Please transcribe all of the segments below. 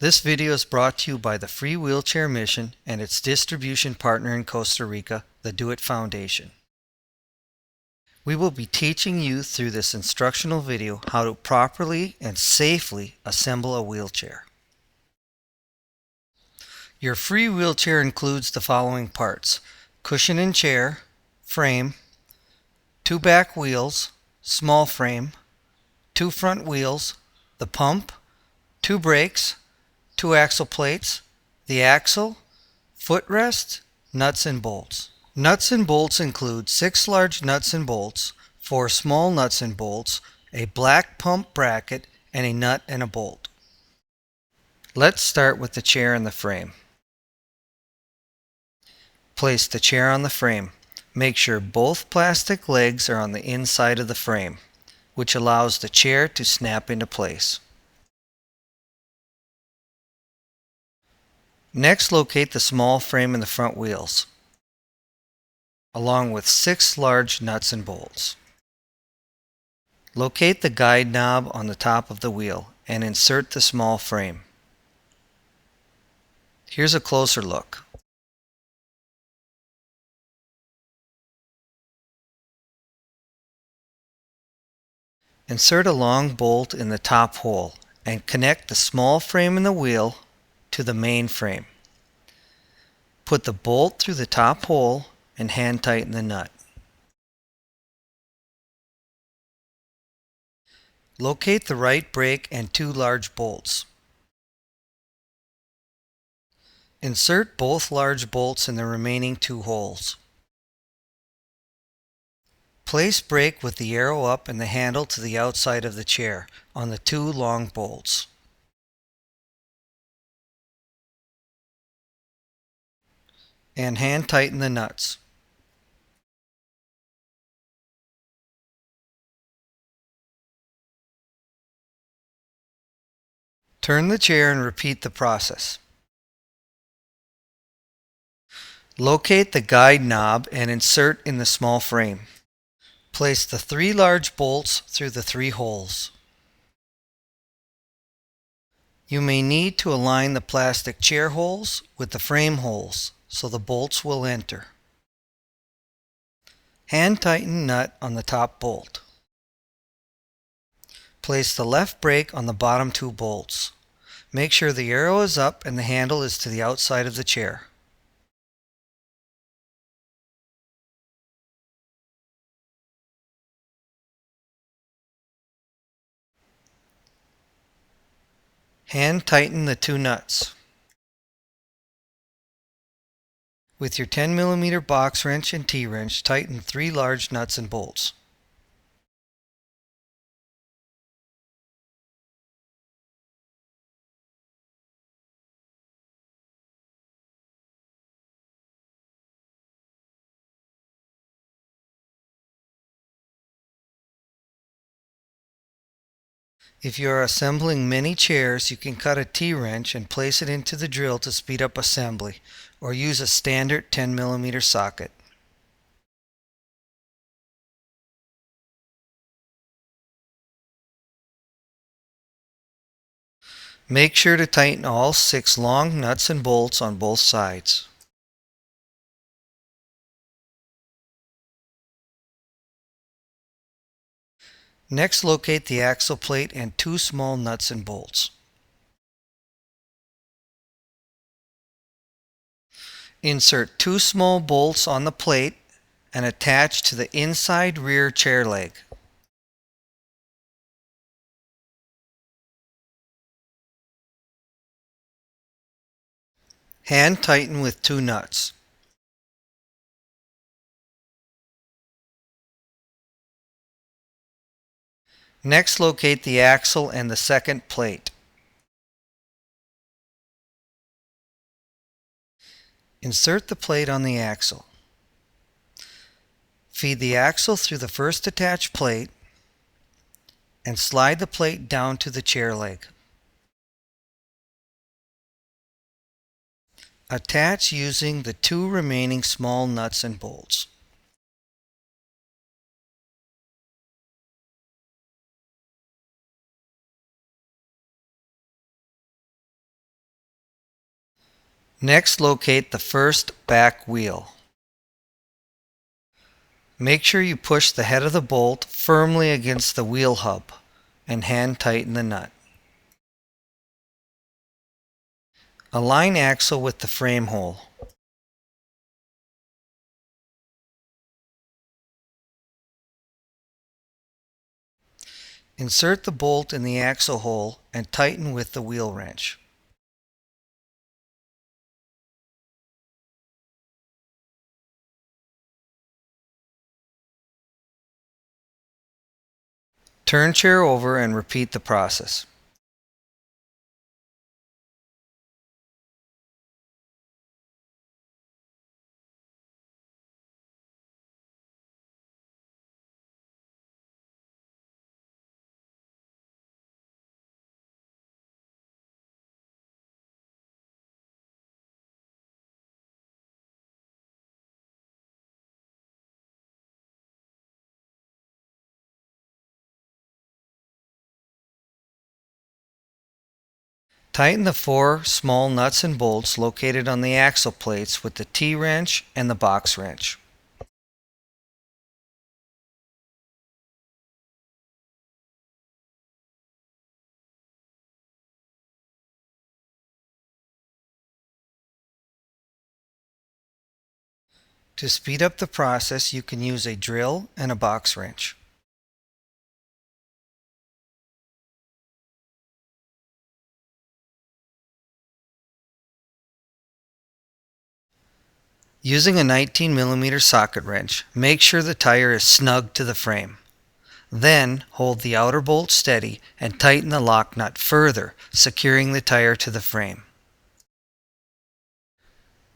This video is brought to you by the Free Wheelchair Mission and its distribution partner in Costa Rica, the Do It Foundation. We will be teaching you through this instructional video how to properly and safely assemble a wheelchair. Your free wheelchair includes the following parts: cushion and chair, frame, 2 back wheels, small frame, 2 front wheels, the pump, 2 brakes, 2 axle plates, the axle, footrest, nuts and bolts. Nuts and bolts include 6 large nuts and bolts, 4 small nuts and bolts, a black pump bracket, and a nut and a bolt. Let's start with the chair and the frame. Place the chair on the frame. Make sure both plastic legs are on the inside of the frame, which allows the chair to snap into place. Next, locate the small frame and the front wheels, along with 6 large nuts and bolts. Locate the guide knob on the top of the wheel and insert the small frame. Here's a closer look. Insert a long bolt in the top hole and connect the small frame and the wheel to the main frame. Put the bolt through the top hole and hand tighten the nut. Locate the right brake and 2 large bolts. Insert both large bolts in the remaining 2 holes. Place brake with the arrow up and the handle to the outside of the chair on the 2 long bolts. And hand tighten the nuts. Turn the chair and repeat the process. Locate the guide knob and insert in the small frame. Place the 3 large bolts through the 3 holes. You may need to align the plastic chair holes with the frame holes so the bolts will enter. Hand tighten nut on the top bolt. Place the left brake on the bottom 2 bolts. Make sure the arrow is up and the handle is to the outside of the chair. Hand tighten the 2 nuts. With your 10mm box wrench and T-wrench, tighten 3 large nuts and bolts. If you are assembling many chairs, you can cut a T-wrench and place it into the drill to speed up assembly, or use a standard 10mm socket. Make sure to tighten all 6 long nuts and bolts on both sides. Next, locate the axle plate and 2 small nuts and bolts. Insert 2 small bolts on the plate and attach to the inside rear chair leg. Hand tighten with 2 nuts. Next, locate the axle and the second plate. Insert the plate on the axle. Feed the axle through the first attached plate and slide the plate down to the chair leg. Attach using the 2 remaining small nuts and bolts. Next, locate the first back wheel. Make sure you push the head of the bolt firmly against the wheel hub and hand tighten the nut. Align axle with the frame hole. Insert the bolt in the axle hole and tighten with the wheel wrench. Turn chair over and repeat the process. Tighten the 4 small nuts and bolts located on the axle plates with the T-wrench and the box wrench. To speed up the process, you can use a drill and a box wrench. Using a 19mm socket wrench, make sure the tire is snug to the frame. Then, hold the outer bolt steady and tighten the lock nut further, securing the tire to the frame.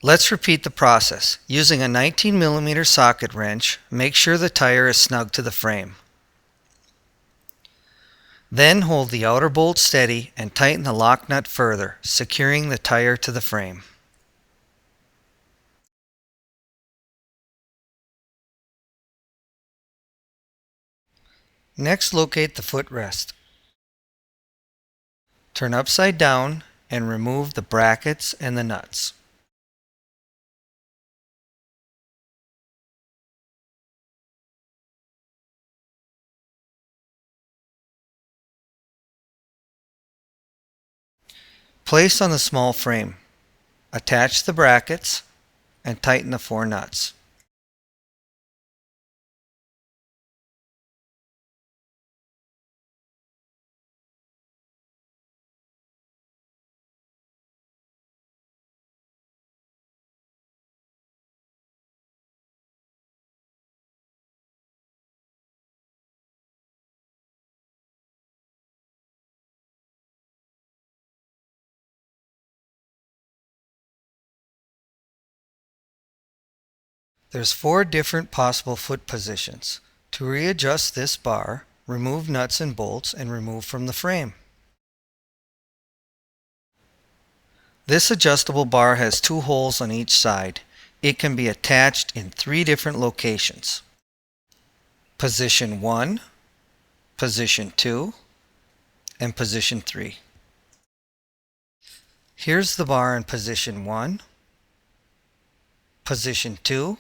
Let's repeat the process. Using a 19mm socket wrench, make sure the tire is snug to the frame. Then hold the outer bolt steady and tighten the lock nut further, securing the tire to the frame. Next, locate the footrest. Turn upside down and remove the brackets and the nuts. Place on the small frame. Attach the brackets and tighten the 4 nuts. There's 4 different possible foot positions. To readjust this bar, remove nuts and bolts and remove from the frame. This adjustable bar has 2 holes on each side. It can be attached in 3 different locations. Position 1, Position 2, and Position 3. Here's the bar in Position 1, Position 2,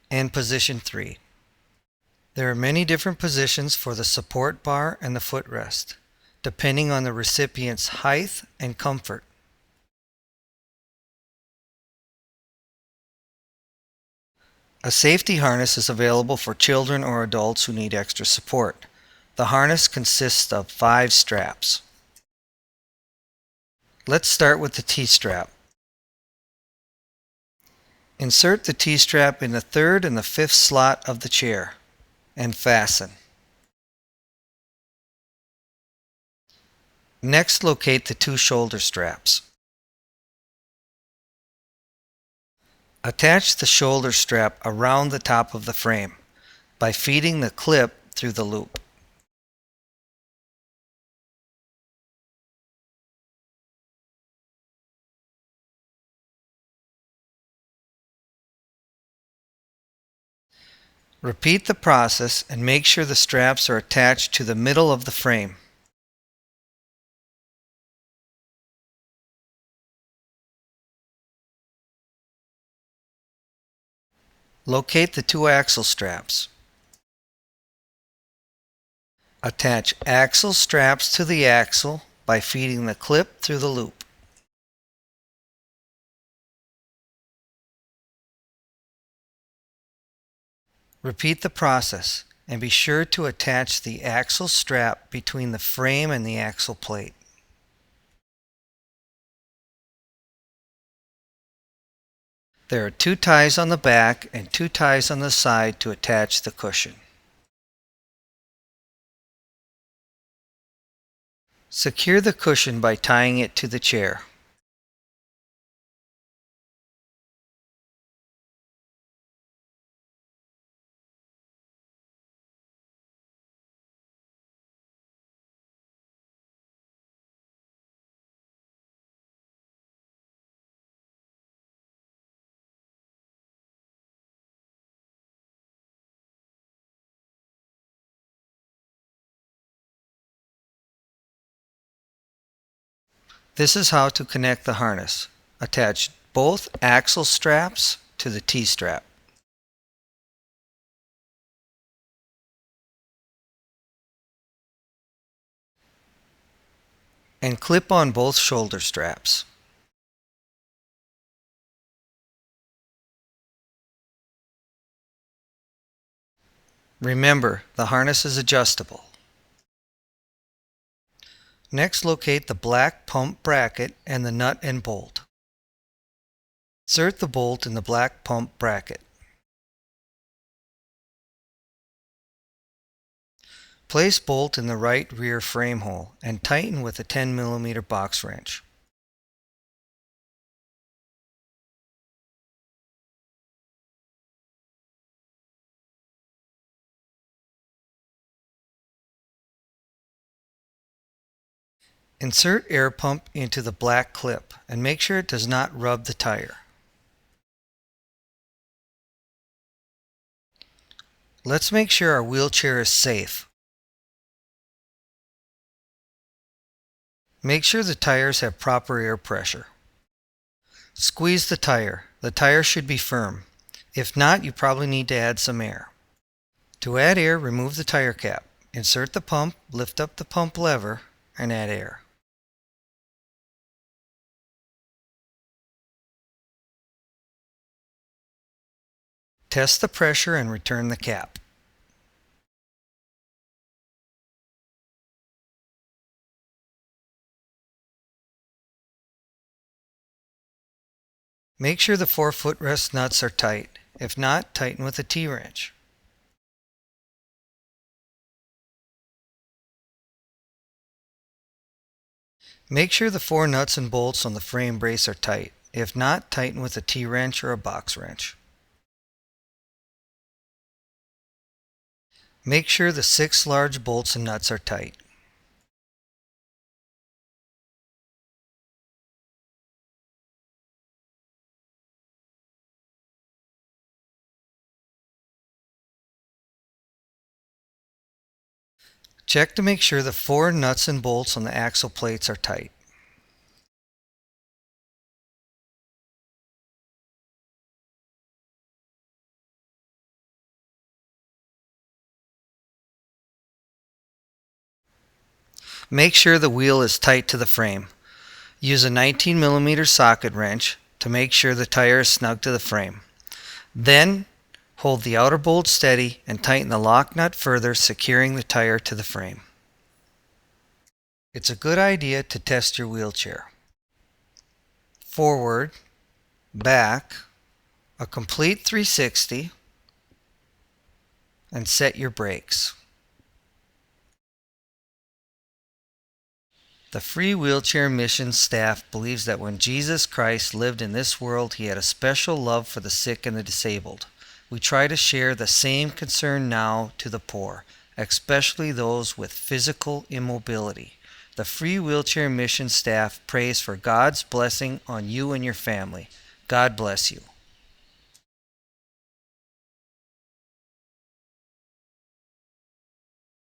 and Position 3. There are many different positions for the support bar and the footrest, depending on the recipient's height and comfort. A safety harness is available for children or adults who need extra support. The harness consists of 5 straps. Let's start with the T-strap. Insert the T-strap in the 3rd and the 5th slot of the chair and fasten. Next, locate the 2 shoulder straps. Attach the shoulder strap around the top of the frame by feeding the clip through the loop. Repeat the process and make sure the straps are attached to the middle of the frame. Locate the two axle straps. Attach axle straps to the axle by feeding the clip through the loop. Repeat the process and be sure to attach the axle strap between the frame and the axle plate. There are 2 ties on the back and 2 ties on the side to attach the cushion. Secure the cushion by tying it to the chair. This is how to connect the harness. Attach both axle straps to the T-strap. And clip on both shoulder straps. Remember, the harness is adjustable. Next, locate the black pump bracket and the nut and bolt. Insert the bolt in the black pump bracket. Place bolt in the right rear frame hole and tighten with a 10 mm box wrench. Insert air pump into the black clip and make sure it does not rub the tire. Let's make sure our wheelchair is safe. Make sure the tires have proper air pressure. Squeeze the tire. The tire should be firm. If not, you probably need to add some air. To add air, remove the tire cap. Insert the pump, lift up the pump lever, and add air. Test the pressure and return the cap. Make sure the 4 footrest nuts are tight. If not, tighten with a T-wrench. Make sure the 4 nuts and bolts on the frame brace are tight. If not, tighten with a T-wrench or a box wrench. Make sure the 6 large bolts and nuts are tight. Check to make sure the 4 nuts and bolts on the axle plates are tight. Make sure the wheel is tight to the frame. Use a 19 mm socket wrench to make sure the tire is snug to the frame. Then, hold the outer bolt steady and tighten the lock nut further, securing the tire to the frame. It's a good idea to test your wheelchair. Forward, back, a complete 360, and set your brakes. The Free Wheelchair Mission staff believes that when Jesus Christ lived in this world, he had a special love for the sick and the disabled. We try to share the same concern now to the poor, especially those with physical immobility. The Free Wheelchair Mission staff prays for God's blessing on you and your family. God bless you.